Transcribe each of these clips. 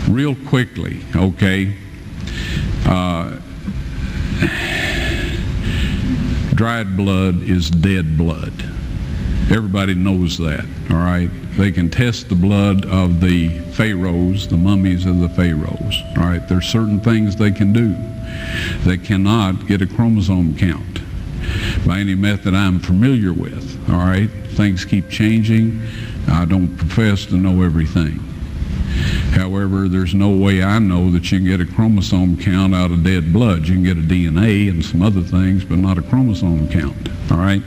real quickly, okay, dried blood is dead blood. Everybody knows that, all right? They can test the blood of the pharaohs, the mummies of the pharaohs, all right? There's certain things they can do. They cannot get a chromosome count by any method I'm familiar with, all right? Things keep changing. I don't profess to know everything. However, there's no way I know that you can get a chromosome count out of dead blood. You can get a DNA and some other things, but not a chromosome count, all right?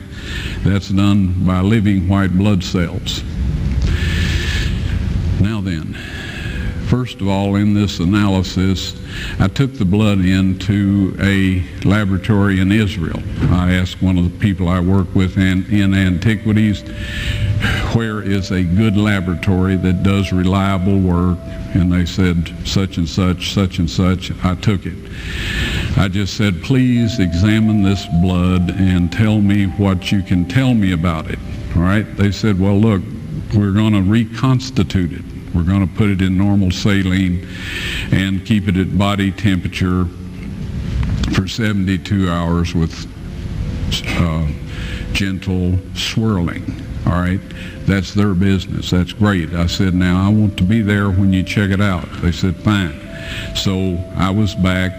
That's done by living white blood cells. Now then, first of all, in this analysis, I took the blood into a laboratory in Israel. I asked one of the people I work with in antiquities, where is a good laboratory that does reliable work? And they said, such and such, such and such. I took it. I just said, please examine this blood and tell me what you can tell me about it. All right? They said, well, look, we're going to reconstitute it. We're going to put it in normal saline and keep it at body temperature for 72 hours with gentle swirling. All right, that's their business. That's great. I said, now I want to be there when you check it out. They said, fine. So I was back.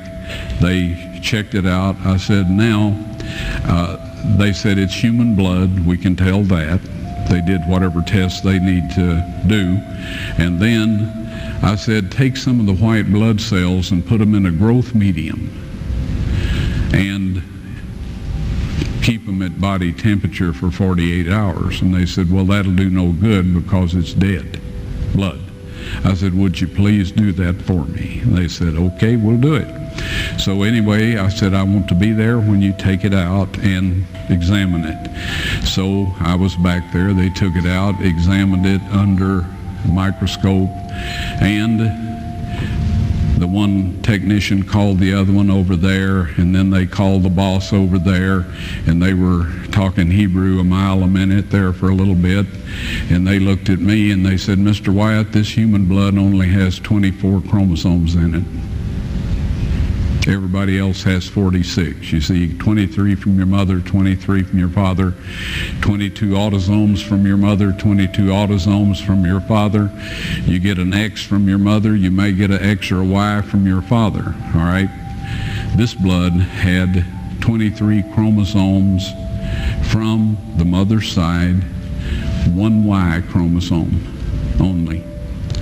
They checked it out. I said, now, they said it's human blood. We can tell that. They did whatever tests they need to do. And then I said, take some of the white blood cells and put them in a growth medium and keep them at body temperature for 48 hours. And they said, well, that'll do no good because it's dead blood. I said, would you please do that for me? And they said, okay, we'll do it. So anyway, I said, I want to be there when you take it out and examine it. So I was back there. They took it out, examined it under a microscope, and the one technician called the other one over there, and then they called the boss over there, and they were talking Hebrew a mile a minute there for a little bit, and they looked at me and they said, Mr. Wyatt, this human blood only has 24 chromosomes in it. Everybody else has 46. You see, 23 from your mother, 23 from your father, 22 autosomes from your mother, 22 autosomes from your father. You get an X from your mother, you may get an X or a Y from your father, all right? This blood had 23 chromosomes from the mother's side, one Y chromosome only.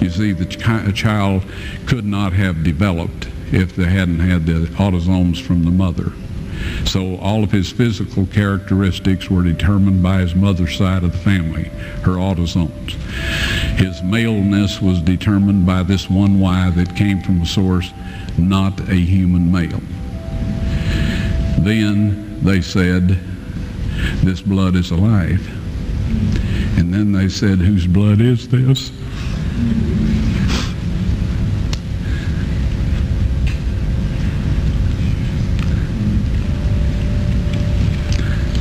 You see, the child could not have developed if they hadn't had the autosomes from the mother. So all of his physical characteristics were determined by his mother's side of the family, her autosomes. His maleness was determined by this one Y that came from a source, not a human male. Then they said, this blood is alive. And then they said, whose blood is this?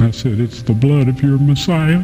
I said, it's the blood of your Messiah.